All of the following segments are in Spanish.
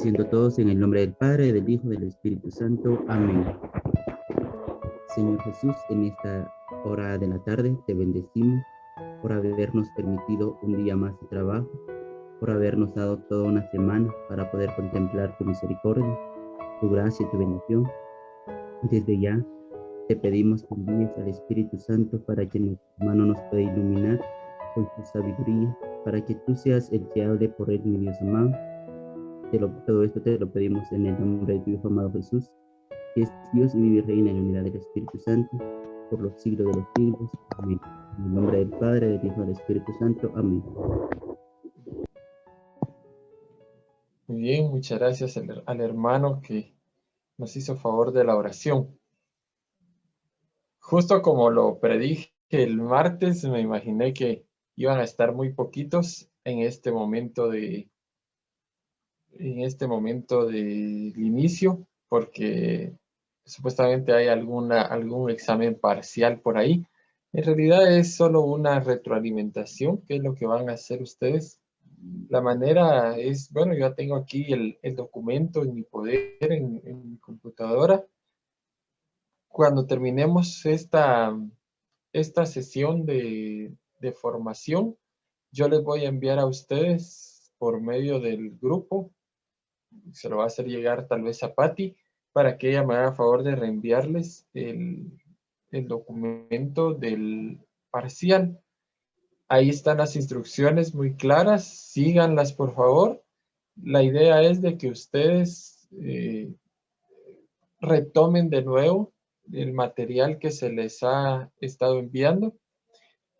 Diciendo todos en el nombre del Padre, del Hijo, del Espíritu Santo. Amén. Señor Jesús, en esta hora de la tarde te bendecimos por habernos permitido un día más de trabajo, por habernos dado toda una semana para poder contemplar tu misericordia, tu gracia y tu bendición. Desde ya te pedimos que envíes al Espíritu Santo para que nuestro hermano nos pueda iluminar con su sabiduría, para que tú seas el que hable por él, mi Dios amado. Todo esto te lo pedimos en el nombre de tu Hijo amado Jesús, que es Dios y vive y reina en la unidad del Espíritu Santo, por los siglos de los siglos. Amén. En el nombre del Padre, del Hijo y del Espíritu Santo. Amén. Muy bien, muchas gracias al hermano que nos hizo favor de la oración. Justo como lo predije el martes, me imaginé que iban a estar muy poquitos en este momento del inicio, porque supuestamente hay algún examen parcial por ahí. En realidad es solo una retroalimentación, que es lo que van a hacer ustedes. La manera es, bueno, yo tengo aquí el documento en mi poder, en mi computadora. Cuando terminemos esta sesión de formación, yo les voy a enviar a ustedes por medio del grupo, se lo va a hacer llegar tal vez a Patti, para que ella me haga favor de reenviarles el documento del parcial. Ahí están las instrucciones muy claras, síganlas por favor. La idea es de que ustedes retomen de nuevo el material que se les ha estado enviando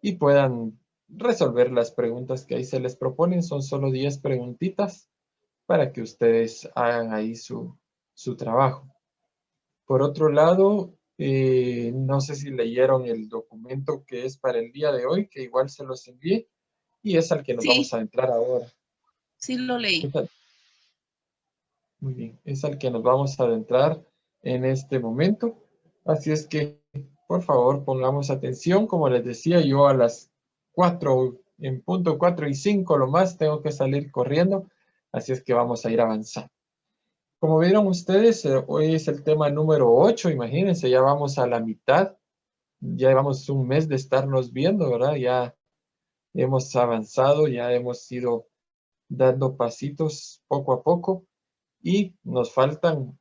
y puedan resolver las preguntas que ahí se les proponen. Son solo 10 preguntitas para que ustedes hagan ahí su trabajo. Por otro lado, no sé si leyeron el documento que es para el día de hoy, que igual se los envié, y es al que nos vamos a entrar ahora. Sí, lo leí. Muy bien, es al que nos vamos a adentrar en este momento. Así es que, por favor, pongamos atención. Como les decía, yo a las 4, en punto 4:05 lo más, tengo que salir corriendo. Así es que vamos a ir avanzando. Como vieron ustedes, hoy es el tema número 8. Imagínense, ya vamos a la mitad. Ya llevamos un mes de estarnos viendo, ¿verdad? Ya hemos avanzado, ya hemos ido dando pasitos poco a poco. Y nos faltan,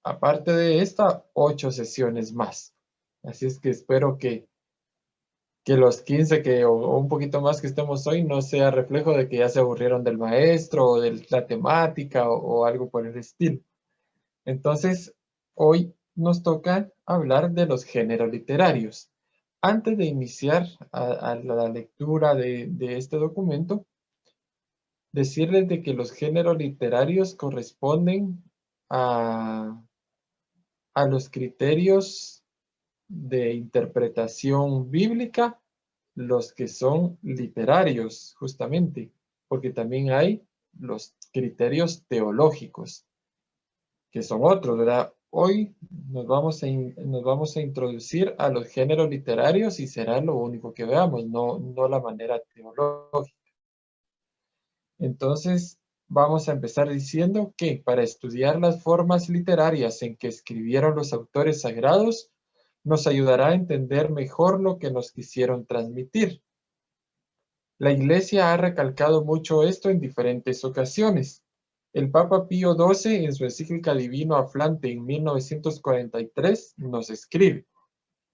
aparte de esta, 8 sesiones más. Así es que espero que los 15 o un poquito más que estemos hoy no sea reflejo de que ya se aburrieron del maestro o de la temática o algo por el estilo. Entonces, hoy nos toca hablar de los géneros literarios. Antes de iniciar a la lectura de este documento, decirles de que los géneros literarios corresponden a los criterios de interpretación bíblica, los que son literarios, justamente, porque también hay los criterios teológicos, que son otros, ¿verdad? Hoy nos vamos a introducir a los géneros literarios y será lo único que veamos, no la manera teológica. Entonces, vamos a empezar diciendo que para estudiar las formas literarias en que escribieron los autores sagrados, nos ayudará a entender mejor lo que nos quisieron transmitir. La Iglesia ha recalcado mucho esto en diferentes ocasiones. El Papa Pío XII, en su encíclica Divino Aflante en 1943, nos escribe: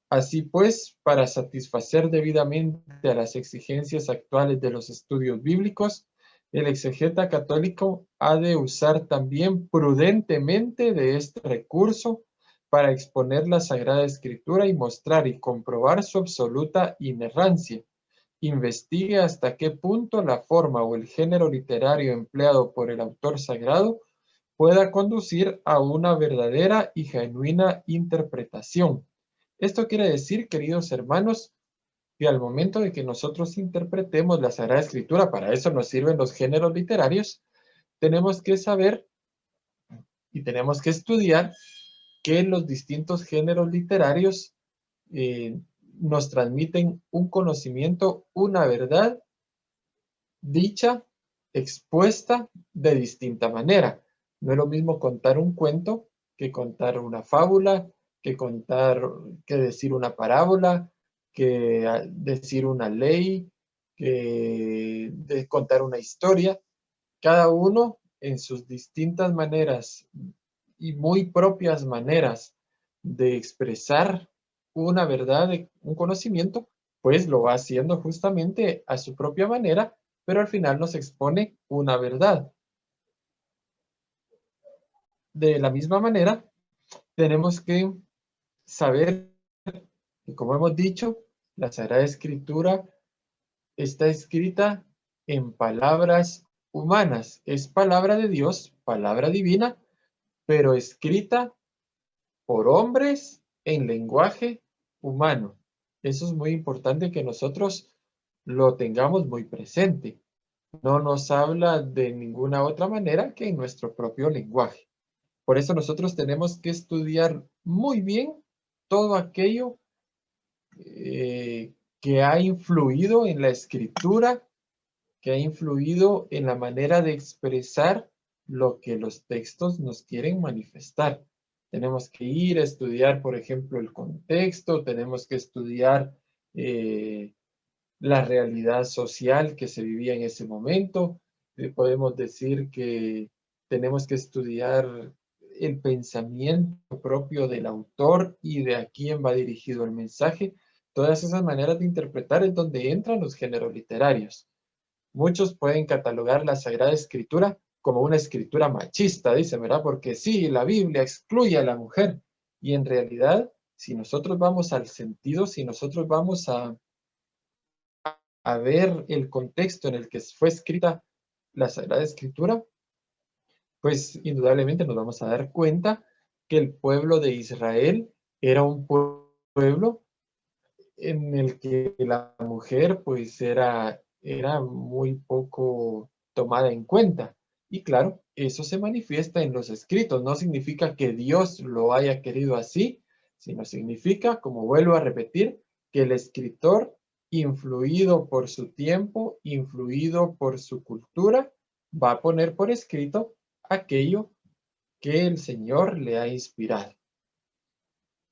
así pues, para satisfacer debidamente a las exigencias actuales de los estudios bíblicos, el exegeta católico ha de usar también prudentemente de este recurso para exponer la Sagrada Escritura y mostrar y comprobar su absoluta inerrancia. Investigue hasta qué punto la forma o el género literario empleado por el autor sagrado pueda conducir a una verdadera y genuina interpretación. Esto quiere decir, queridos hermanos, que al momento de que nosotros interpretemos la Sagrada Escritura, para eso nos sirven los géneros literarios, tenemos que saber y tenemos que estudiar que los distintos géneros literarios nos transmiten un conocimiento, una verdad dicha, expuesta de distinta manera. No es lo mismo contar un cuento que contar una fábula, que decir una parábola, que decir una ley, que contar una historia. Cada uno en sus distintas maneras y muy propias maneras de expresar una verdad, un conocimiento, pues lo va haciendo justamente a su propia manera, pero al final nos expone una verdad. De la misma manera, tenemos que saber que, como hemos dicho, la Sagrada Escritura está escrita en palabras humanas. Es palabra de Dios, palabra divina, pero escrita por hombres en lenguaje humano. Eso es muy importante que nosotros lo tengamos muy presente. No nos habla de ninguna otra manera que en nuestro propio lenguaje. Por eso nosotros tenemos que estudiar muy bien todo aquello que ha influido en la escritura, que ha influido en la manera de expresar lo que los textos nos quieren manifestar. Tenemos que ir a estudiar, por ejemplo, el contexto, tenemos que estudiar la realidad social que se vivía en ese momento. Podemos decir que tenemos que estudiar el pensamiento propio del autor y de a quién va dirigido el mensaje. Todas esas maneras de interpretar es donde entran los géneros literarios. Muchos pueden catalogar la Sagrada Escritura como una escritura machista, dicen, ¿verdad? Porque sí, la Biblia excluye a la mujer. Y en realidad, si nosotros vamos al sentido, si nosotros vamos a ver el contexto en el que fue escrita la Sagrada Escritura, pues indudablemente nos vamos a dar cuenta que el pueblo de Israel era un pueblo en el que la mujer pues era muy poco tomada en cuenta. Y claro, eso se manifiesta en los escritos. No significa que Dios lo haya querido así, sino significa, como vuelvo a repetir, que el escritor, influido por su tiempo, influido por su cultura, va a poner por escrito aquello que el Señor le ha inspirado.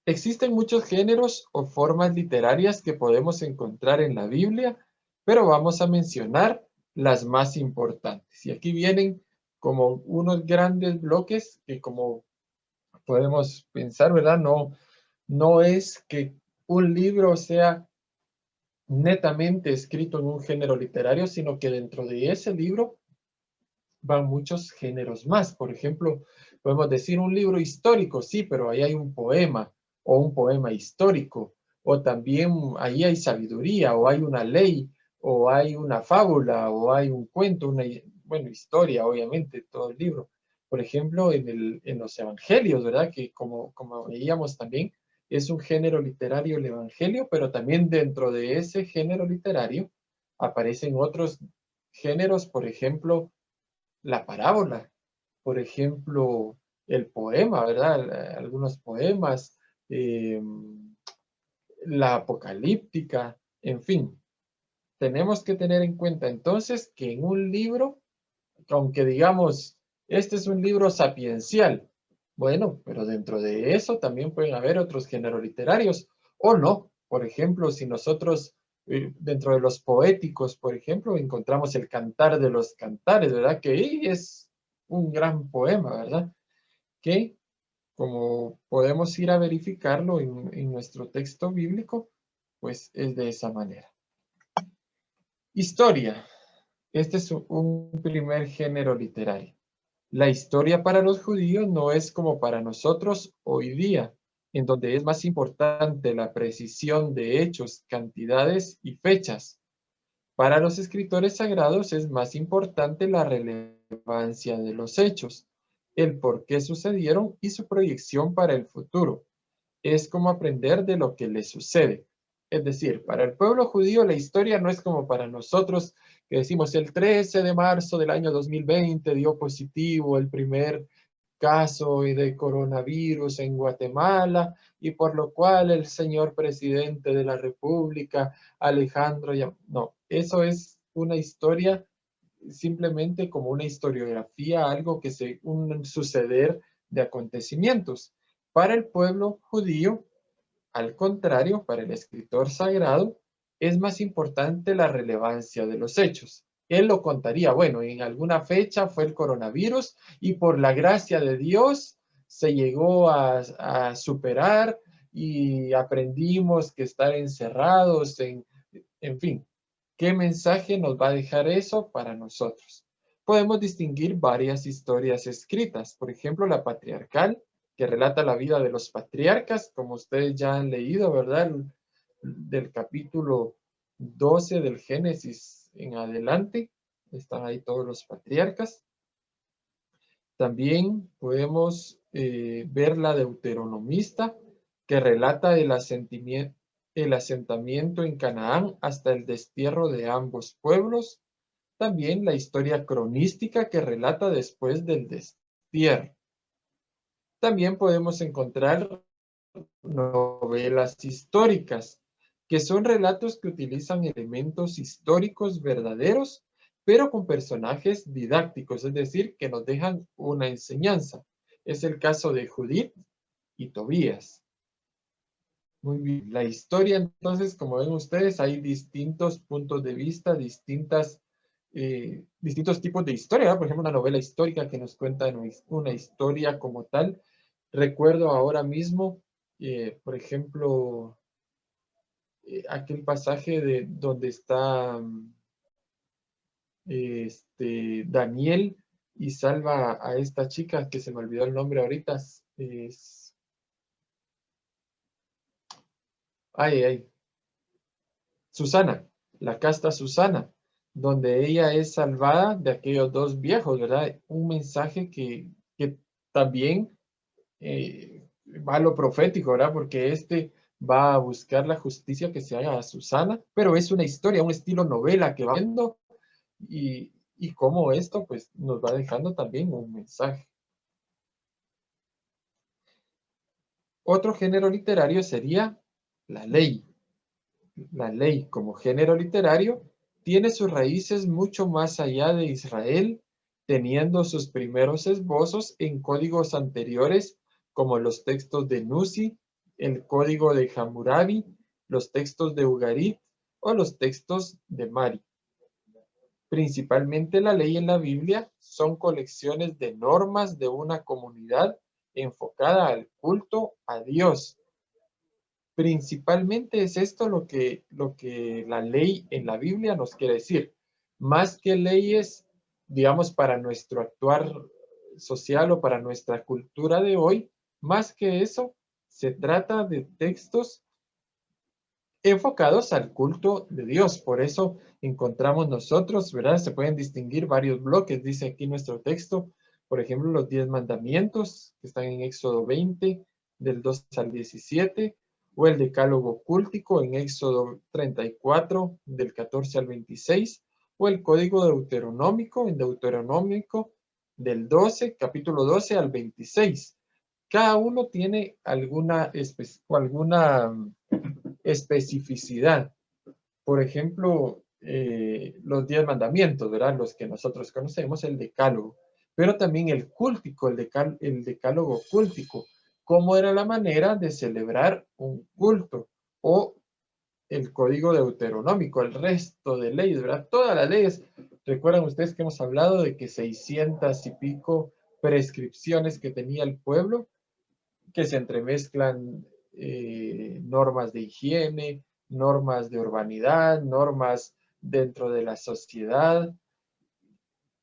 Existen muchos géneros o formas literarias que podemos encontrar en la Biblia, pero vamos a mencionar las más importantes. Y aquí vienen como unos grandes bloques que, como podemos pensar, ¿verdad? No es que un libro sea netamente escrito en un género literario, sino que dentro de ese libro van muchos géneros más. Por ejemplo, podemos decir un libro histórico, sí, pero ahí hay un poema o un poema histórico, o también ahí hay sabiduría, o hay una ley, o hay una fábula, o hay un cuento, bueno, historia, obviamente, todo el libro. Por ejemplo, en los evangelios, ¿verdad? Que como veíamos también, es un género literario el evangelio, pero también dentro de ese género literario aparecen otros géneros, por ejemplo, la parábola, por ejemplo, el poema, ¿verdad? Algunos poemas, la apocalíptica, en fin. Tenemos que tener en cuenta entonces que en un libro, aunque digamos, este es un libro sapiencial, bueno, pero dentro de eso también pueden haber otros géneros literarios, o no. Por ejemplo, si nosotros dentro de los poéticos, por ejemplo, encontramos el Cantar de los Cantares, ¿verdad? Que es un gran poema, ¿verdad? Que como podemos ir a verificarlo en nuestro texto bíblico, pues es de esa manera. Historia. Este es un primer género literario. La historia para los judíos no es como para nosotros hoy día, en donde es más importante la precisión de hechos, cantidades y fechas. Para los escritores sagrados es más importante la relevancia de los hechos, el por qué sucedieron y su proyección para el futuro. Es como aprender de lo que le sucede. Es decir, para el pueblo judío la historia no es como para nosotros que decimos el 13 de marzo del año 2020 dio positivo el primer caso de coronavirus en Guatemala y por lo cual el señor presidente de la República, Alejandro, no, eso es una historia simplemente como una historiografía, algo un suceder de acontecimientos. Para el pueblo judío, al contrario, para el escritor sagrado, es más importante la relevancia de los hechos. Él lo contaría, bueno, en alguna fecha fue el coronavirus y por la gracia de Dios se llegó a superar y aprendimos que estar encerrados en fin. ¿Qué mensaje nos va a dejar eso para nosotros? Podemos distinguir varias historias escritas, por ejemplo, la patriarcal, que relata la vida de los patriarcas, como ustedes ya han leído, ¿verdad? Del capítulo 12 del Génesis en adelante, están ahí todos los patriarcas. También podemos ver la deuteronomista, que relata el asentamiento en Canaán hasta el destierro de ambos pueblos. También la historia cronística, que relata después del destierro. También podemos encontrar novelas históricas, que son relatos que utilizan elementos históricos verdaderos, pero con personajes didácticos, es decir, que nos dejan una enseñanza. Es el caso de Judith y Tobías. Muy bien. La historia, entonces, como ven ustedes, hay distintos puntos de vista, distintos tipos de historia, ¿verdad? Por ejemplo, una novela histórica que nos cuenta una historia como tal. Recuerdo ahora mismo, por ejemplo, aquel pasaje de donde está Daniel y salva a esta chica que se me olvidó el nombre ahorita. Susana, la casta Susana, donde ella es salvada de aquellos dos viejos, ¿verdad? Un mensaje que también va a lo profético, ¿verdad? Porque va a buscar la justicia que se haga a Susana, pero es una historia, un estilo novela que va viendo y cómo esto pues nos va dejando también un mensaje. Otro género literario sería la ley. La ley como género literario tiene sus raíces mucho más allá de Israel, teniendo sus primeros esbozos en códigos anteriores como los textos de Nuzi, el código de Hammurabi, los textos de Ugarit o los textos de Mari. Principalmente la ley en la Biblia son colecciones de normas de una comunidad enfocada al culto a Dios. Principalmente es esto lo que la ley en la Biblia nos quiere decir. Más que leyes, digamos, para nuestro actuar social o para nuestra cultura de hoy, más que eso, se trata de textos enfocados al culto de Dios. Por eso encontramos nosotros, ¿verdad? Se pueden distinguir varios bloques, dice aquí nuestro texto. Por ejemplo, los 10 mandamientos que están en Éxodo 20, del 2 al 17, o el decálogo cúltico en Éxodo 34, del 14 al 26, o el código deuteronómico en Deuteronómico del 12, capítulo 12 al 26. Cada uno tiene alguna especificidad. Por ejemplo, los 10 mandamientos, ¿verdad? Los que nosotros conocemos, el decálogo. Pero también el cúltico, el decálogo cúltico. ¿Cómo era la manera de celebrar un culto? O el código deuteronómico, el resto de leyes, ¿verdad? Todas las leyes. Recuerdan ustedes que hemos hablado de que 600 y pico prescripciones que tenía el pueblo, que se entremezclan normas de higiene, normas de urbanidad, normas dentro de la sociedad.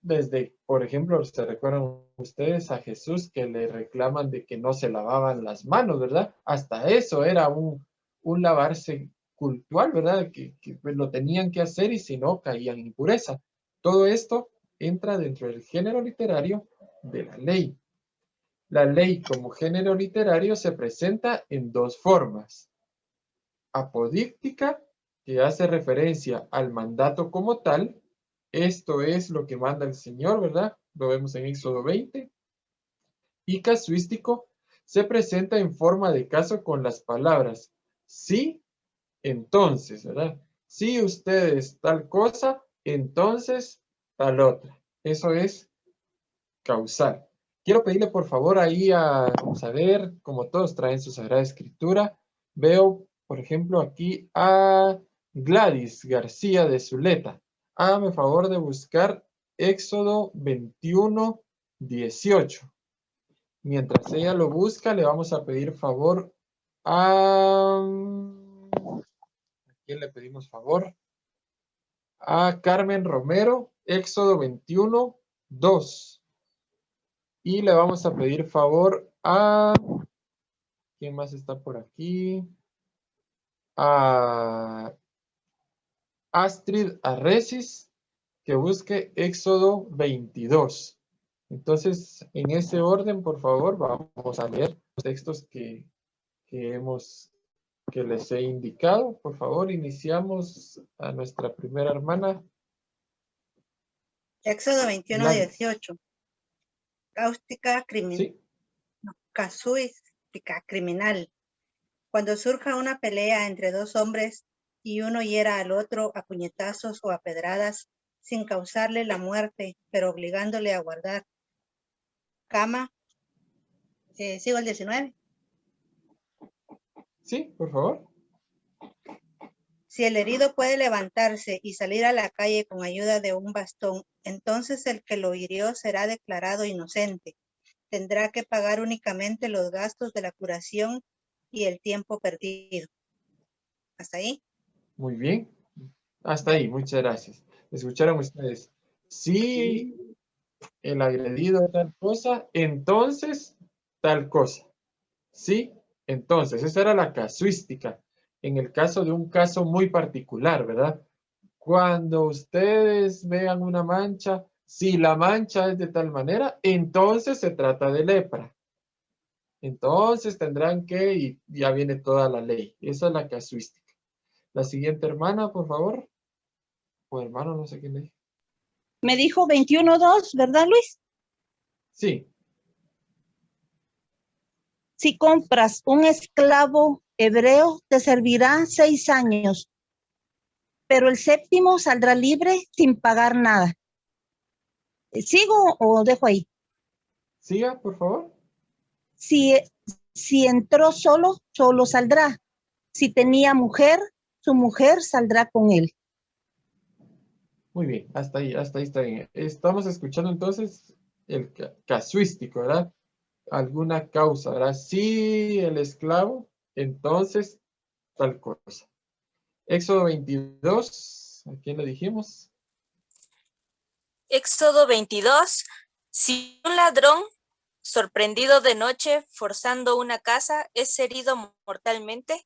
Desde, por ejemplo, ¿se recuerdan ustedes a Jesús que le reclaman de que no se lavaban las manos, ¿verdad? Hasta eso era un lavarse cultural, ¿verdad? Que pues lo tenían que hacer y si no caían en impureza. Todo esto entra dentro del género literario de la ley. La ley como género literario se presenta en dos formas. Apodíctica, que hace referencia al mandato como tal. Esto es lo que manda el Señor, ¿verdad? Lo vemos en Éxodo 20. Y casuístico, se presenta en forma de caso con las palabras sí, entonces, ¿verdad? Si ustedes tal cosa, entonces tal otra. Eso es causal. Quiero pedirle por favor ahí vamos a ver, como todos traen su Sagrada Escritura, veo, por ejemplo, aquí a Gladys García de Zuleta. Hágame favor de buscar Éxodo 21, 18. Mientras ella lo busca, le vamos a pedir favor ¿a quién le pedimos favor? A Carmen Romero, Éxodo 21, 2. Y le vamos a pedir favor a... ¿quién más está por aquí? A Astrid Arresis, que busque Éxodo 22. Entonces, en ese orden, por favor, vamos a leer los textos que les he indicado. Por favor, iniciamos a nuestra primera hermana. Éxodo 21, 18. Cáustica criminal. Sí. No, casuística criminal. Cuando surja una pelea entre dos hombres y uno hiera al otro a puñetazos o a pedradas sin causarle la muerte, pero obligándole a guardar cama. ¿Sigo el 19? Sí, por favor. Si el herido puede levantarse y salir a la calle con ayuda de un bastón, entonces el que lo hirió será declarado inocente. Tendrá que pagar únicamente los gastos de la curación y el tiempo perdido. ¿Hasta ahí? Muy bien. Hasta ahí, muchas gracias. ¿Escucharon ustedes? Si el agredido tal cosa, entonces tal cosa. Sí, entonces, esa era la casuística. En el caso de un caso muy particular, ¿verdad? Cuando ustedes vean una mancha, si la mancha es de tal manera, entonces se trata de lepra. Entonces tendrán que, y ya viene toda la ley. Esa es la casuística. La siguiente hermana, por favor. O hermano, no sé quién le dijo. Me dijo 21:2, ¿verdad, Luis? Sí. Si compras un esclavo hebreo, te servirá 6 años, pero el séptimo saldrá libre sin pagar nada. ¿Sigo o dejo ahí? Siga, por favor. Si entró solo, solo saldrá. Si tenía mujer, su mujer saldrá con él. Muy bien, hasta ahí está bien. Estamos escuchando entonces el casuístico, ¿verdad? Alguna causa, ¿verdad? Si el esclavo, entonces tal cosa. Éxodo 22, ¿a quién le dijimos? Éxodo 22. Si un ladrón, sorprendido de noche, forzando una casa, es herido mortalmente,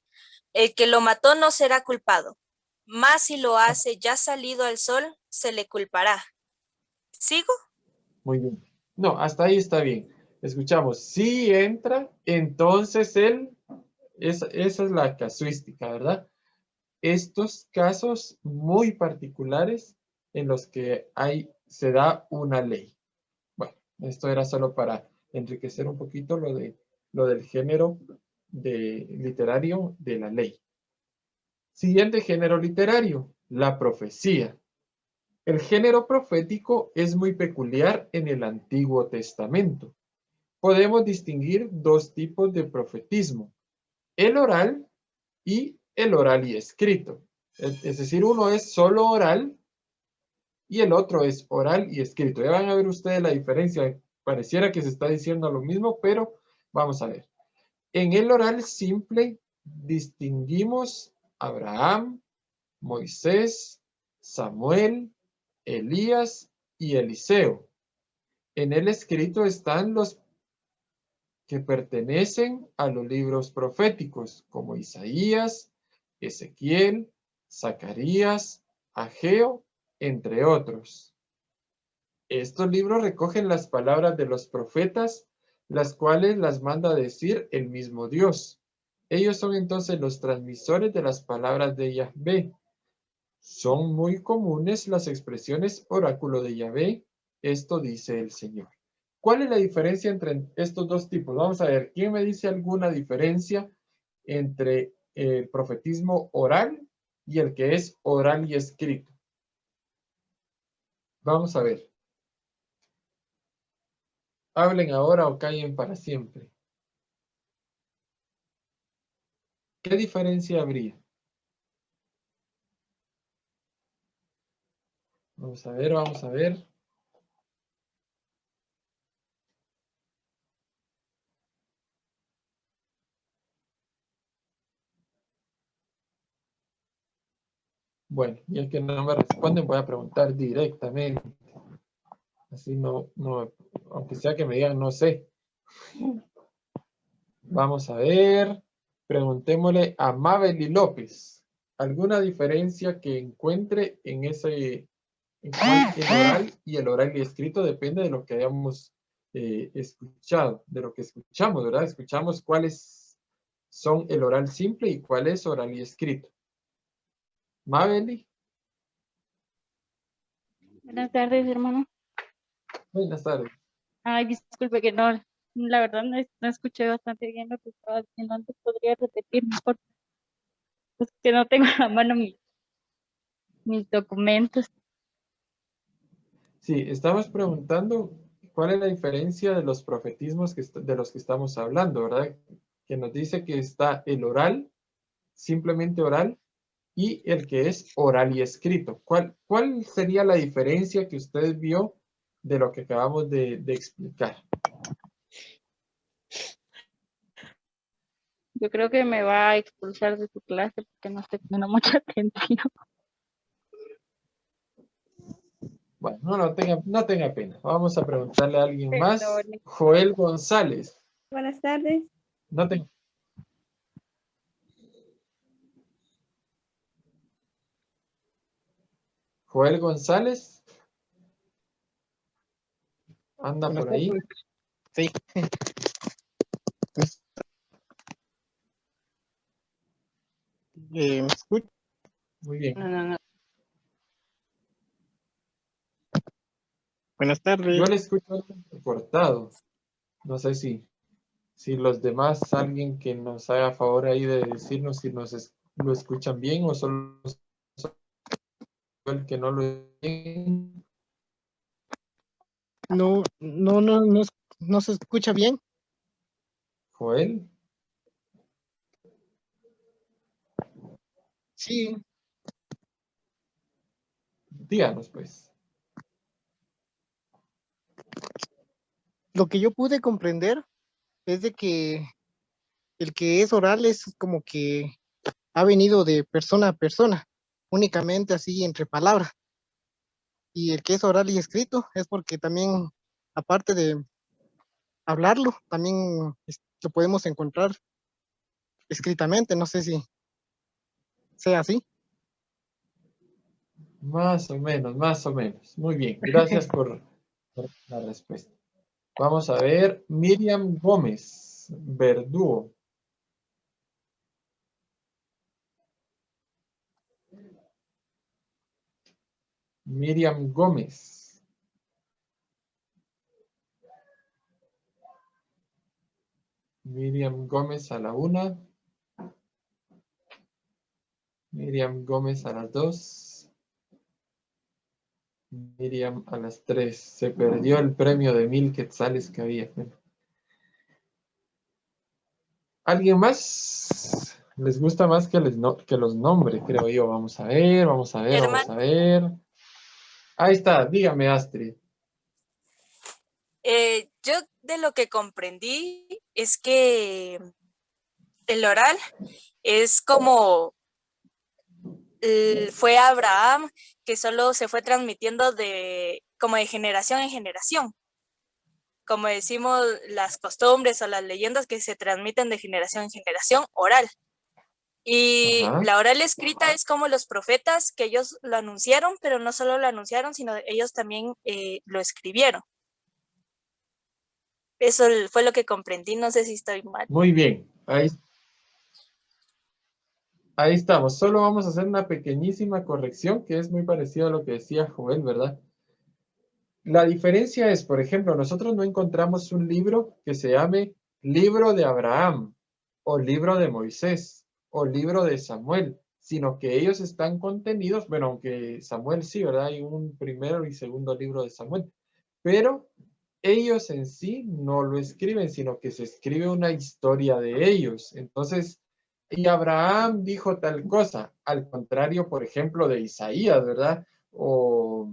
el que lo mató no será culpado. Mas si lo hace ya salido al sol, se le culpará. ¿Sigo? Muy bien. No, hasta ahí está bien. Escuchamos, si entra, entonces esa es la casuística, ¿verdad? Estos casos muy particulares en los que se da una ley. Bueno, esto era solo para enriquecer un poquito lo del género literario de la ley. Siguiente género literario, la profecía. El género profético es muy peculiar en el Antiguo Testamento. Podemos distinguir dos tipos de profetismo, el oral y el oral y escrito. Es decir, uno es solo oral y el otro es oral y escrito. Ya van a ver ustedes la diferencia. Pareciera que se está diciendo lo mismo, pero vamos a ver. En el oral simple distinguimos Abraham, Moisés, Samuel, Elías y Eliseo. En el escrito están los que pertenecen a los libros proféticos, como Isaías, Ezequiel, Zacarías, Ageo, entre otros. Estos libros recogen las palabras de los profetas, las cuales las manda a decir el mismo Dios. Ellos son entonces los transmisores de las palabras de Yahvé. Son muy comunes las expresiones oráculo de Yahvé, esto dice el Señor. ¿Cuál es la diferencia entre estos dos tipos? Vamos a ver, ¿quién me dice alguna diferencia entre el profetismo oral y el que es oral y escrito? Vamos a ver. Hablen ahora o callen para siempre. ¿Qué diferencia habría? Vamos a ver, vamos a ver. Bueno, ya que no me responden, voy a preguntar directamente. Así no, aunque sea que me digan, no sé. Vamos a ver. Preguntémosle a Mabel López. ¿Alguna diferencia que encuentre en ese, en cual el oral y el oral y escrito depende de lo que hayamos escuchado, de lo que escuchamos, ¿verdad? Escuchamos cuáles son el oral simple y cuál es oral y escrito. Mabel. Buenas tardes, hermano. Buenas tardes. Ay, disculpe que no, la verdad no escuché bastante bien lo que estaba diciendo antes. ¿Podría repetir mejor? Es que no tengo a la mano mis documentos. Sí, estamos preguntando cuál es la diferencia de los profetismos de los que estamos hablando, ¿verdad? Que nos dice que está el oral, simplemente oral, y el que es oral y escrito. ¿Cuál sería la diferencia que usted vio de lo que acabamos de explicar? Yo creo que me va a expulsar de su clase porque no estoy poniendo mucha atención. Bueno, no tenga pena. Vamos a preguntarle a alguien más. Perdone. Joel González. Buenas tardes. No tengo. Joel González. Anda por ahí. Sí. ¿Me escucha? Muy bien. No. Buenas tardes. Yo le escucho cortado. No sé si los demás, alguien que nos haga favor ahí de decirnos si lo escuchan bien o solo el que no lo bien. No se escucha bien. Joel. Sí, Díganos, pues. lo que yo pude comprender es de que el que es oral es como que ha venido de persona a persona, únicamente así entre palabras. Y el que es oral y escrito es porque también, aparte de hablarlo, también lo podemos encontrar escritamente. No sé si sea así. Más o menos, más o menos. Muy bien. Gracias por la respuesta. Vamos a ver. Miriam Gómez, Verdugo. Miriam Gómez. Miriam Gómez a la 1. Miriam Gómez a las 2. Miriam a las 3. Se perdió el premio de 1000 quetzales que había. ¿Alguien más? Les gusta más que los nombre, creo yo. Vamos a ver, vamos a ver, vamos a ver. Ahí está, dígame, Astrid. Yo de lo que comprendí es que el oral es como fue Abraham, que solo se fue transmitiendo como de generación en generación. Como decimos, las costumbres o las leyendas que se transmiten de generación en generación, oral. Y la oral escrita es como los profetas, que ellos lo anunciaron, pero no solo lo anunciaron, sino ellos también lo escribieron. Eso fue lo que comprendí, no sé si estoy mal. Muy bien, ahí estamos. Solo vamos a hacer una pequeñísima corrección, que es muy parecido a lo que decía Joel, ¿verdad? La diferencia es, por ejemplo, nosotros no encontramos un libro que se llame Libro de Abraham, o Libro de Moisés, o Libro de Samuel, sino que ellos están contenidos, bueno, aunque Samuel sí, ¿verdad? Hay un primero y segundo libro de Samuel, pero ellos en sí no lo escriben, sino que se escribe una historia de ellos. Entonces, y Abraham dijo tal cosa, al contrario, por ejemplo, de Isaías, ¿verdad? O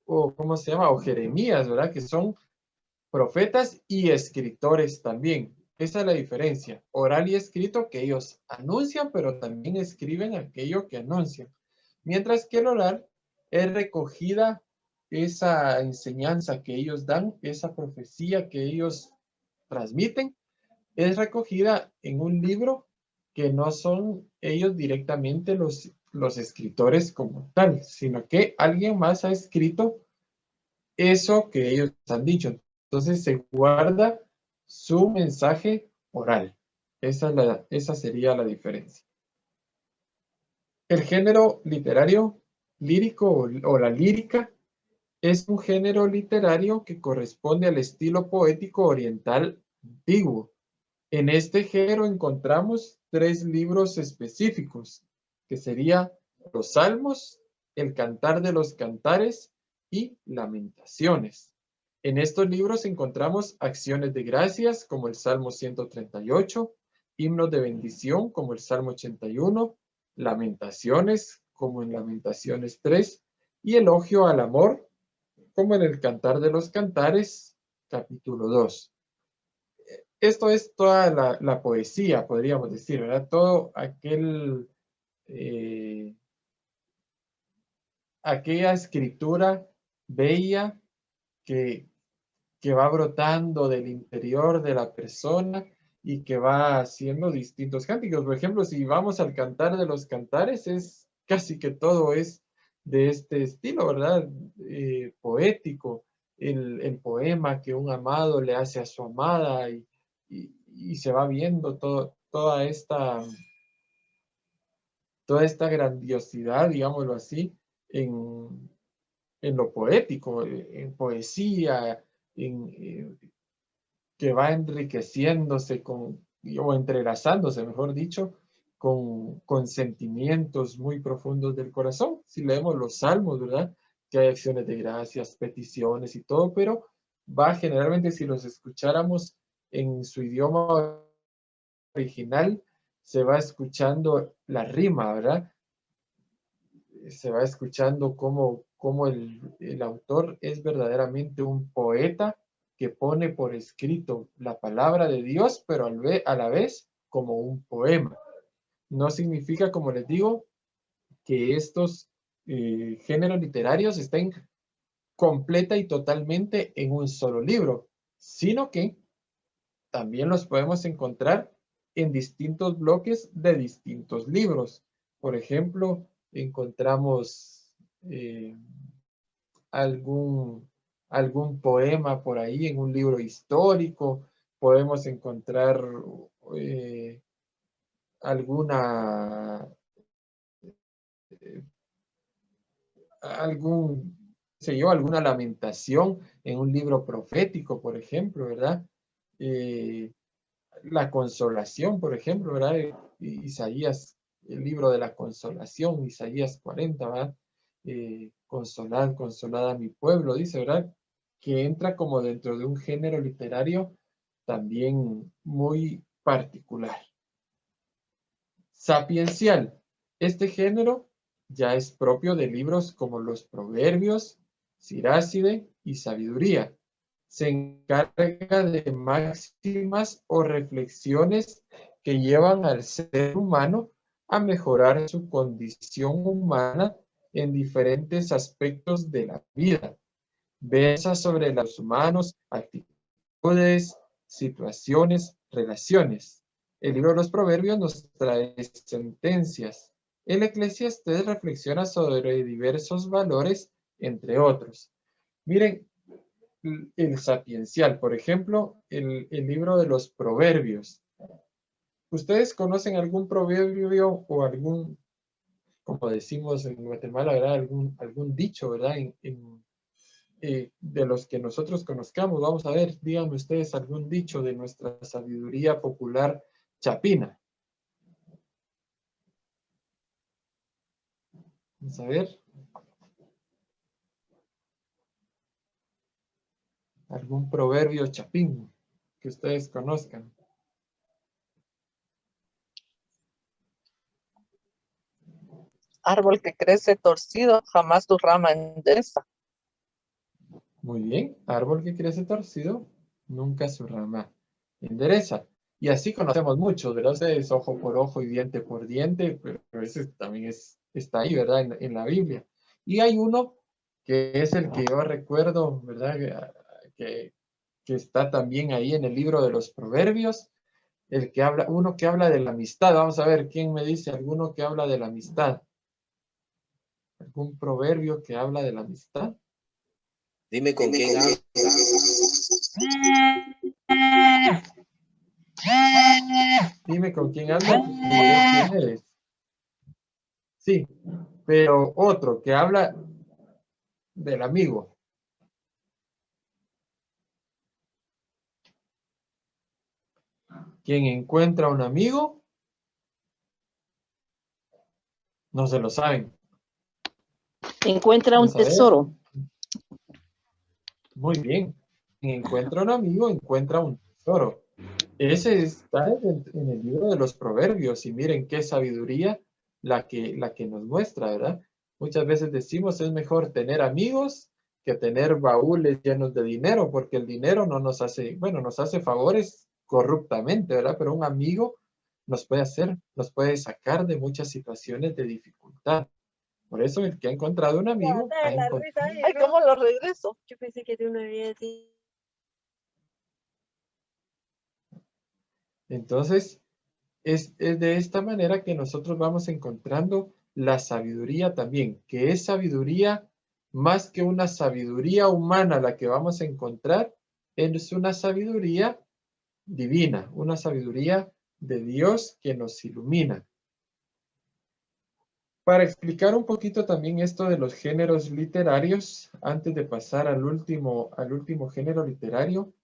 ¿cómo se llama? O Jeremías, ¿verdad? Que son profetas y escritores también. Esa es la diferencia. Oral y escrito, que ellos anuncian, pero también escriben aquello que anuncian. Mientras que el oral es recogida esa enseñanza que ellos dan, esa profecía que ellos transmiten, es recogida en un libro que no son ellos directamente los escritores como tal, sino que alguien más ha escrito eso que ellos han dicho. Entonces se guarda su mensaje oral. Esa sería la diferencia. El género literario lírico o la lírica es un género literario que corresponde al estilo poético oriental antiguo. En este género encontramos 3 libros específicos, que sería los Salmos, el Cantar de los Cantares y Lamentaciones. En estos libros encontramos acciones de gracias, como el Salmo 138, himnos de bendición, como el Salmo 81, lamentaciones, como en Lamentaciones 3, y elogio al amor, como en el Cantar de los Cantares, capítulo 2. Esto es toda la poesía, podríamos decir, ¿verdad? Todo aquella escritura bella que va brotando del interior de la persona y que va haciendo distintos cánticos. Por ejemplo, si vamos al Cantar de los Cantares, es casi que todo es de este estilo, ¿verdad? Poético, el poema que un amado le hace a su amada y se va viendo toda esta grandiosidad, digámoslo así, en lo poético, en poesía, que va enriqueciéndose o entrelazándose, mejor dicho, con sentimientos muy profundos del corazón. Si leemos los salmos, ¿verdad? Que hay acciones de gracias, peticiones y todo, pero va generalmente, si los escucháramos en su idioma original, se va escuchando la rima, ¿verdad? Se va escuchando cómo el autor es verdaderamente un poeta que pone por escrito la palabra de Dios, pero a la vez como un poema. No significa, como les digo, que estos géneros literarios estén completa y totalmente en un solo libro, sino que también los podemos encontrar en distintos bloques de distintos libros. Por ejemplo, encontramos algún poema por ahí en un libro histórico, podemos encontrar alguna alguna lamentación en un libro profético, por ejemplo, ¿verdad? La consolación, por ejemplo, ¿verdad? Isaías, el libro de la consolación, Isaías 40, ¿verdad? Consolad, consolad a mi pueblo, dice, ¿verdad? Que entra como dentro de un género literario también muy particular. Sapiencial. Este género ya es propio de libros como los Proverbios, Siráside y Sabiduría. Se encarga de máximas o reflexiones que llevan al ser humano a mejorar su condición humana en diferentes aspectos de la vida. Versa sobre los humanos, actitudes, situaciones, relaciones. El libro de los Proverbios nos trae sentencias. El Eclesiastés reflexiona sobre diversos valores, entre otros. Miren, el sapiencial, por ejemplo, el libro de los Proverbios. ¿Ustedes conocen algún proverbio o algún, como decimos en Guatemala, ¿verdad? Algún dicho, ¿verdad? De los que nosotros conozcamos. Vamos a ver, díganme ustedes algún dicho de nuestra sabiduría popular chapina. Vamos a ver. ¿Algún proverbio chapín que ustedes conozcan? Árbol que crece torcido, jamás tu rama endereza. Muy bien. Árbol que crece torcido, nunca su rama endereza. Y así conocemos muchos, ¿verdad? Ustedes, ojo por ojo y diente por diente, pero ese también está ahí, ¿verdad? En la Biblia. Y hay uno que es el que yo recuerdo, ¿verdad? Que está también ahí en el libro de los Proverbios, uno que habla de la amistad. Vamos a ver, ¿quién me dice alguno que habla de la amistad? ¿Algún proverbio que habla de la amistad? Dime con quién hablas. Dime con quién hablas y diré quién eres. Sí, pero otro que habla del amigo. Quien encuentra un amigo, no se lo saben. Encuentra un Vamos a ver. tesoro. Muy bien. Quien encuentra un amigo, encuentra un tesoro. Ese está en el libro de los Proverbios. Y miren qué sabiduría la que nos muestra, ¿verdad? Muchas veces decimos es mejor tener amigos que tener baúles llenos de dinero, porque el dinero no nos hace, bueno, nos hace favores corruptamente, ¿verdad? Pero un amigo nos puede sacar de muchas situaciones de dificultad. Por eso el que ha encontrado un amigo ha encontrado. Ay, ¿cómo lo regreso? Yo pensé que tú no habías dicho. Entonces, es de esta manera que nosotros vamos encontrando la sabiduría también, que es sabiduría más que una sabiduría humana la que vamos a encontrar, es una sabiduría divina, una sabiduría de Dios que nos ilumina. Para explicar un poquito también esto de los géneros literarios, antes de pasar al último género literario,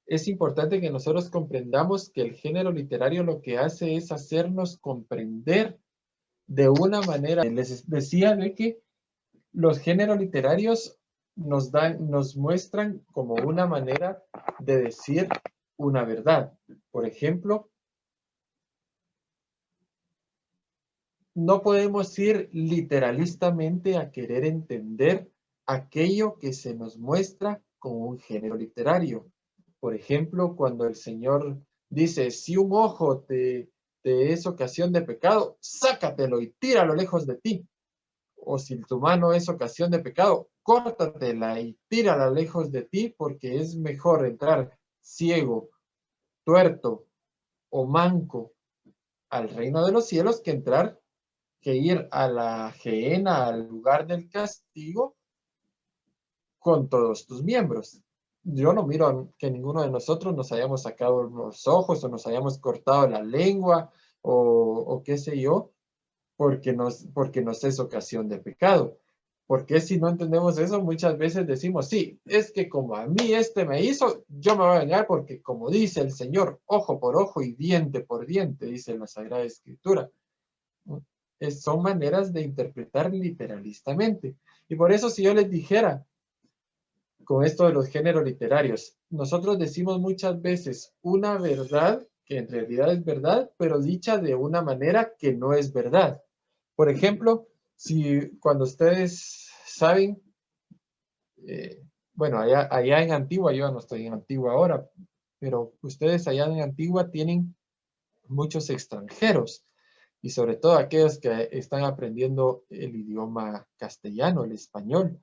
es importante que nosotros comprendamos que el género literario lo que hace es hacernos comprender de una manera. Les decía de que los géneros literarios nos muestran como una manera de decir una verdad. Por ejemplo, no podemos ir literalistamente a querer entender aquello que se nos muestra como un género literario. Por ejemplo, cuando el Señor dice, si un ojo te es ocasión de pecado, sácatelo y tíralo lejos de ti. O si tu mano es ocasión de pecado, córtatela y tírala lejos de ti, porque es mejor entrar ciego, tuerto o manco al reino de los cielos que ir a la gehenna, al lugar del castigo, con todos tus miembros. Yo no miro que ninguno de nosotros nos hayamos sacado los ojos o nos hayamos cortado la lengua o qué sé yo, porque nos es ocasión de pecado. Porque si no entendemos eso, muchas veces decimos, sí, es que como a mí me hizo, yo me voy a vengar porque como dice el Señor, ojo por ojo y diente por diente, dice la Sagrada Escritura. Son maneras de interpretar literalistamente. Y por eso si yo les dijera, con esto de los géneros literarios, nosotros decimos muchas veces una verdad que en realidad es verdad, pero dicha de una manera que no es verdad. Por ejemplo, cuando ustedes saben, bueno, allá en Antigua, yo no estoy en Antigua ahora, pero ustedes allá en Antigua tienen muchos extranjeros y sobre todo aquellos que están aprendiendo el idioma castellano, el español.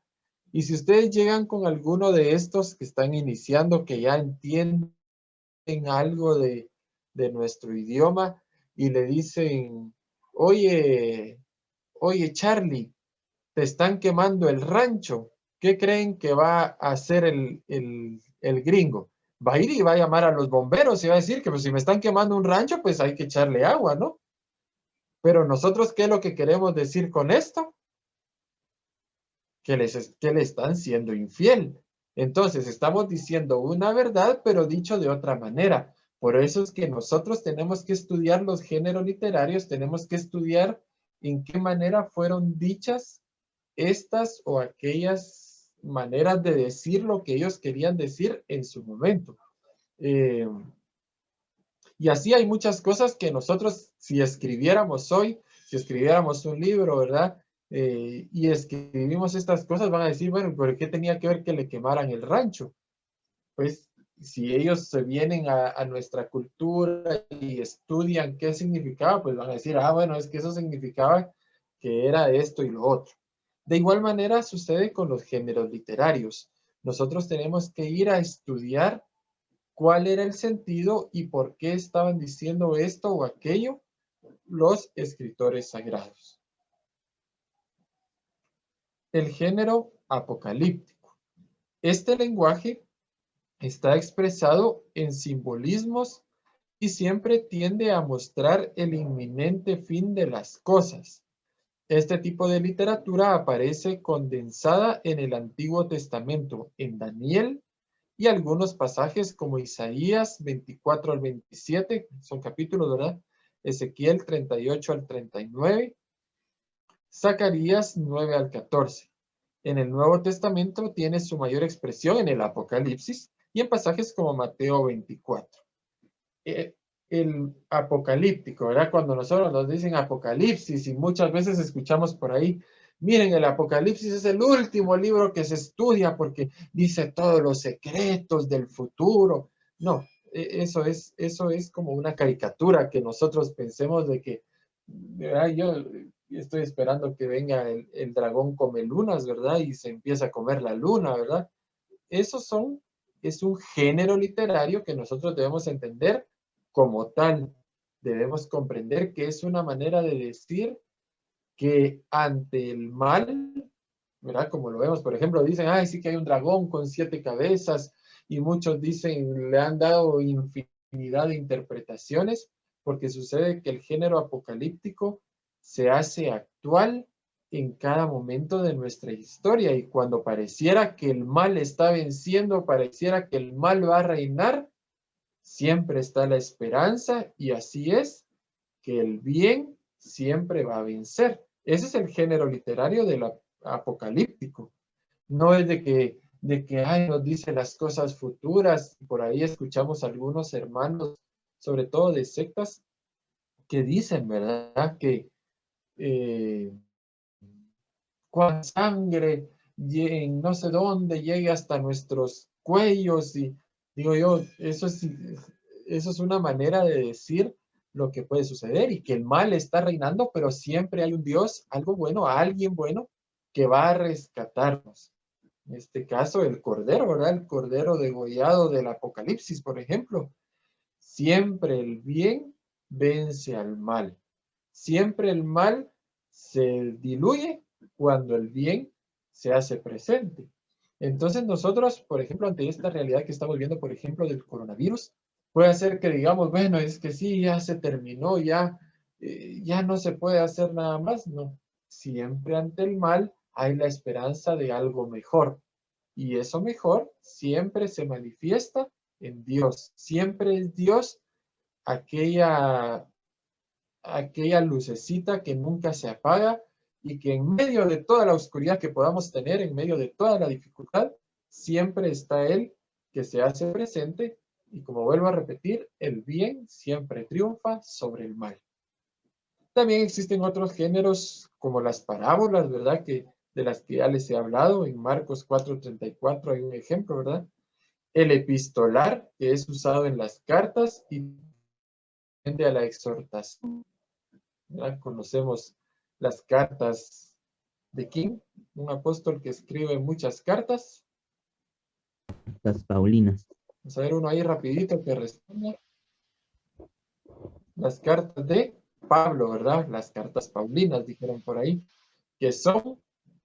Y si ustedes llegan con alguno de estos que están iniciando, que ya entienden algo de nuestro idioma y le dicen, oye Charlie, te están quemando el rancho, ¿qué creen que va a hacer el gringo? Va a ir y va a llamar a los bomberos y va a decir que pues, si me están quemando un rancho, pues hay que echarle agua, ¿no? Pero nosotros, ¿qué es lo que queremos decir con esto? Que le están siendo infiel. Entonces, estamos diciendo una verdad, pero dicho de otra manera. Por eso es que nosotros tenemos que estudiar los géneros literarios, tenemos que estudiar en qué manera fueron dichas estas o aquellas maneras de decir lo que ellos querían decir en su momento. Y así hay muchas cosas que nosotros, si escribiéramos hoy, si escribiéramos un libro, ¿verdad? Y escribimos estas cosas, van a decir, bueno, ¿por qué tenía que ver que le quemaran el rancho? Pues si ellos se vienen a nuestra cultura y estudian qué significaba, pues van a decir, ah, bueno, es que eso significaba que era esto y lo otro. De igual manera sucede con los géneros literarios. Nosotros tenemos que ir a estudiar cuál era el sentido y por qué estaban diciendo esto o aquello los escritores sagrados. El género apocalíptico. Este lenguaje está expresado en simbolismos y siempre tiende a mostrar el inminente fin de las cosas. Este tipo de literatura aparece condensada en el Antiguo Testamento, en Daniel y algunos pasajes como Isaías 24 al 27, son capítulos, ¿verdad? Ezequiel 38 al 39, Zacarías 9 al 14. En el Nuevo Testamento tiene su mayor expresión en el Apocalipsis y en pasajes como Mateo 24. El apocalíptico, ¿verdad? Cuando nosotros nos dicen apocalipsis y muchas veces escuchamos por ahí, miren, el Apocalipsis es el último libro que se estudia porque dice todos los secretos del futuro. No, eso es como una caricatura que nosotros pensemos de que, ¿verdad? Yo estoy esperando que venga el dragón come lunas, ¿verdad? Y se empieza a comer la luna, ¿verdad? Es un género literario que nosotros debemos entender como tal. Debemos comprender que es una manera de decir que ante el mal, ¿verdad? Como lo vemos, por ejemplo, dicen, ay, sí que hay un dragón con 7 cabezas, y muchos dicen, le han dado infinidad de interpretaciones, porque sucede que el género apocalíptico se hace actual en cada momento de nuestra historia, y cuando pareciera que el mal está venciendo, pareciera que el mal va a reinar, siempre está la esperanza, y así es, que el bien siempre va a vencer. Ese es el género literario del apocalíptico. No es de que ay, nos dice las cosas futuras. Por ahí escuchamos algunos hermanos, sobre todo de sectas, que dicen, ¿verdad? Que con sangre en no sé dónde llegue hasta nuestros cuellos, y digo yo, eso es una manera de decir lo que puede suceder y que el mal está reinando, pero siempre hay un Dios, algo bueno, alguien bueno que va a rescatarnos. En este caso, el Cordero, ¿verdad? El Cordero degollado del Apocalipsis, por ejemplo. Siempre el bien vence al mal. Siempre el mal se diluye cuando el bien se hace presente. Entonces nosotros, por ejemplo, ante esta realidad que estamos viendo, por ejemplo, del coronavirus, puede ser que digamos, bueno, es que sí, ya se terminó, ya no se puede hacer nada más. No, siempre ante el mal hay la esperanza de algo mejor. Y eso mejor siempre se manifiesta en Dios. Siempre es Dios aquella lucecita que nunca se apaga y que en medio de toda la oscuridad que podamos tener, en medio de toda la dificultad, siempre está Él que se hace presente, y como vuelvo a repetir, el bien siempre triunfa sobre el mal. También existen otros géneros como las parábolas, ¿verdad? De las que ya les he hablado. En Marcos 4:34 hay un ejemplo, ¿verdad? El epistolar, que es usado en las cartas y a la exhortación. ¿Verdad? Conocemos las cartas de King, un apóstol que escribe muchas cartas. Las Paulinas. Vamos a ver uno ahí rapidito que responda. Las cartas de Pablo, ¿verdad? Las cartas Paulinas, dijeron por ahí, que son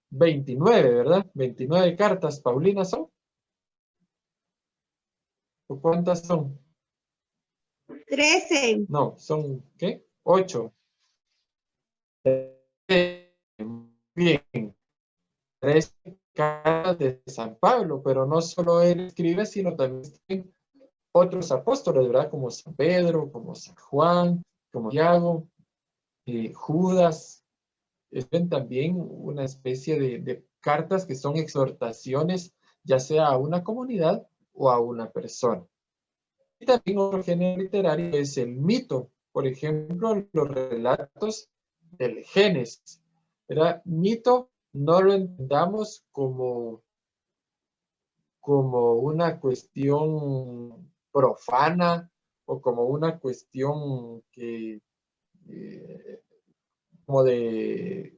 29, ¿verdad? 29 cartas Paulinas son. ¿O cuántas son? 13. No, son, ¿qué? 8. Bien. 13 cartas de San Pablo, pero no solo él escribe, sino también otros apóstoles, ¿verdad? Como San Pedro, como San Juan, como Santiago, Judas, escriben también una especie de cartas que son exhortaciones, ya sea a una comunidad o a una persona. Y también otro género literario es el mito. Por ejemplo, los relatos del Génesis. ¿Verdad? Mito no lo entendamos como una cuestión profana o como una cuestión que como de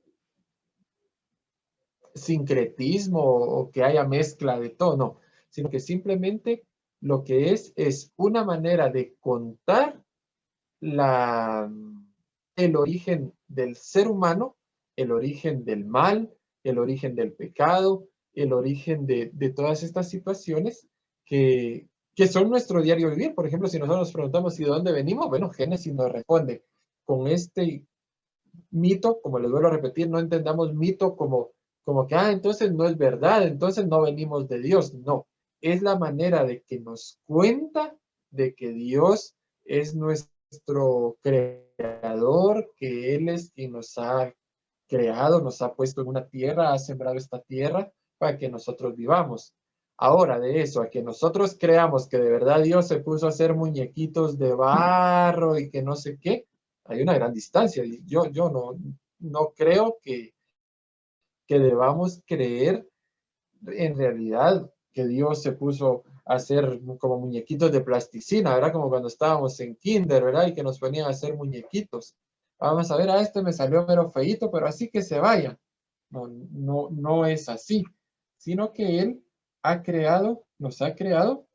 sincretismo o que haya mezcla de todo, no, sino que simplemente lo que es una manera de contar el origen del ser humano, el origen del mal, el origen del pecado, el origen de todas estas situaciones que son nuestro diario vivir. Por ejemplo, si nosotros nos preguntamos, ¿y de dónde venimos? Bueno, Génesis nos responde con este mito, como les vuelvo a repetir, no entendamos mito como que, entonces no es verdad, entonces no venimos de Dios. No, es la manera de que nos cuenta de que Dios es nuestro creador, que Él es quien nos ha creado, nos ha puesto en una tierra, ha sembrado esta tierra para que nosotros vivamos. Ahora, de eso, a que nosotros creamos que de verdad Dios se puso a hacer muñequitos de barro y que no sé qué, hay una gran distancia. Yo no creo que debamos creer en realidad que Dios se puso a hacer como muñequitos de plasticina, ¿verdad? Como cuando estábamos en kinder, ¿verdad? Y que nos ponían a hacer muñequitos. Vamos a ver, este me salió mero feíto, pero así que se vaya. No es así, sino que Él nos ha creado,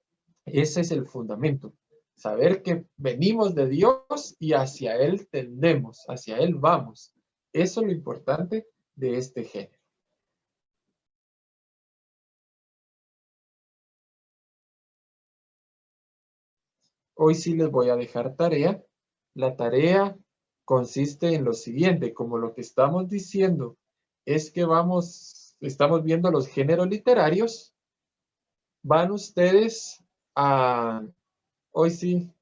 ese es el fundamento. Saber que venimos de Dios y hacia Él tendemos, hacia Él vamos. Eso es lo importante de este género. Hoy sí les voy a dejar tarea. La tarea consiste en lo siguiente, como lo que estamos diciendo es que estamos viendo los géneros literarios, van ustedes a, hoy sí,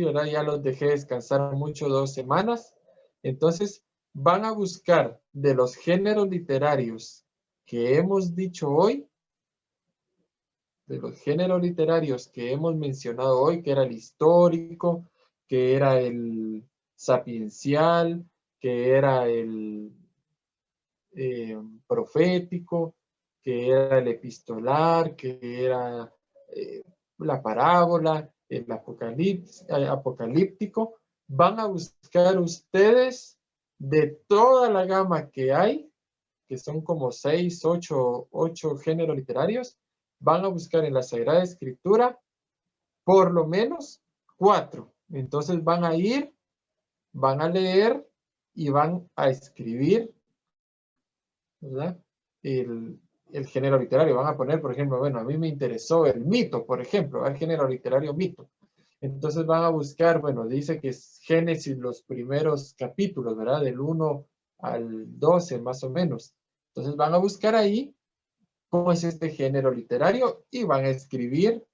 ¿verdad? Ya los dejé descansar mucho 2 semanas, entonces van a buscar de los géneros literarios que hemos dicho hoy, de los géneros literarios que hemos mencionado hoy, que era el histórico, que era el sapiencial, que era el profético, que era el epistolar, que era la parábola, el apocalíptico. Van a buscar ustedes de toda la gama que hay, que son como 6, 8 géneros literarios, van a buscar en la Sagrada Escritura por lo menos 4. Entonces van a ir, van a leer y van a escribir, ¿verdad? El género literario. Van a poner, por ejemplo, bueno, a mí me interesó el mito, por ejemplo, el género literario mito. Entonces van a buscar, bueno, dice que es Génesis los primeros capítulos, ¿verdad? Del 1 al 12 más o menos. Entonces van a buscar ahí cómo es este género literario y van a escribir,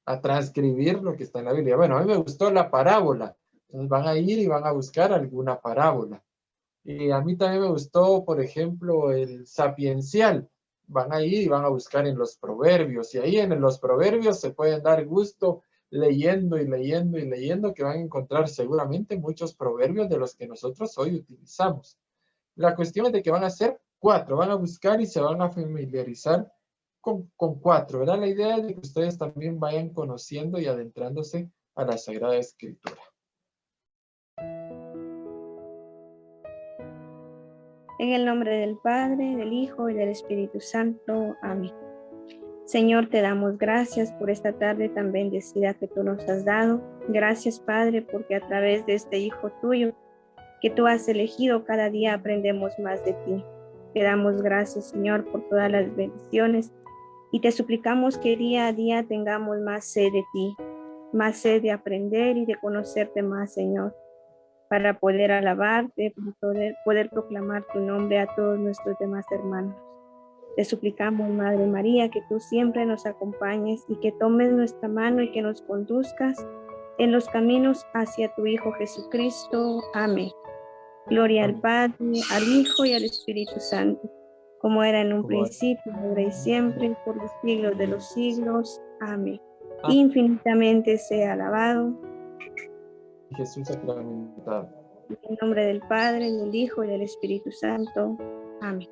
a transcribir lo que está en la Biblia. Bueno, a mí me gustó la parábola. Entonces van a ir y van a buscar alguna parábola. Y a mí también me gustó, por ejemplo, el sapiencial. Van a ir y van a buscar en los proverbios. Y ahí en los proverbios se pueden dar gusto leyendo y leyendo y leyendo, que van a encontrar seguramente muchos proverbios de los que nosotros hoy utilizamos. La cuestión es de que van a ser 4. Van a buscar y se van a familiarizar con 4, ¿verdad? La idea es de que ustedes también vayan conociendo y adentrándose a la Sagrada Escritura. En el nombre del Padre, del Hijo y del Espíritu Santo. Amén. Señor, te damos gracias por esta tarde tan bendecida que tú nos has dado. Gracias, Padre, porque a través de este Hijo tuyo que tú has elegido, cada día aprendemos más de ti. Te damos gracias, Señor, por todas las bendiciones y te suplicamos que día a día tengamos más sed de ti, más sed de aprender y de conocerte más, Señor, para poder alabarte, para poder proclamar tu nombre a todos nuestros demás hermanos. Te suplicamos, Madre María, que tú siempre nos acompañes y que tomes nuestra mano y que nos conduzcas en los caminos hacia tu Hijo Jesucristo. Amén. Gloria al Padre, al Hijo y al Espíritu Santo, como era en un principio, ahora y siempre, por los siglos de los siglos. Amén. Infinitamente sea alabado. Jesús sacramentado. En el nombre del Padre, del Hijo y del Espíritu Santo. Amén.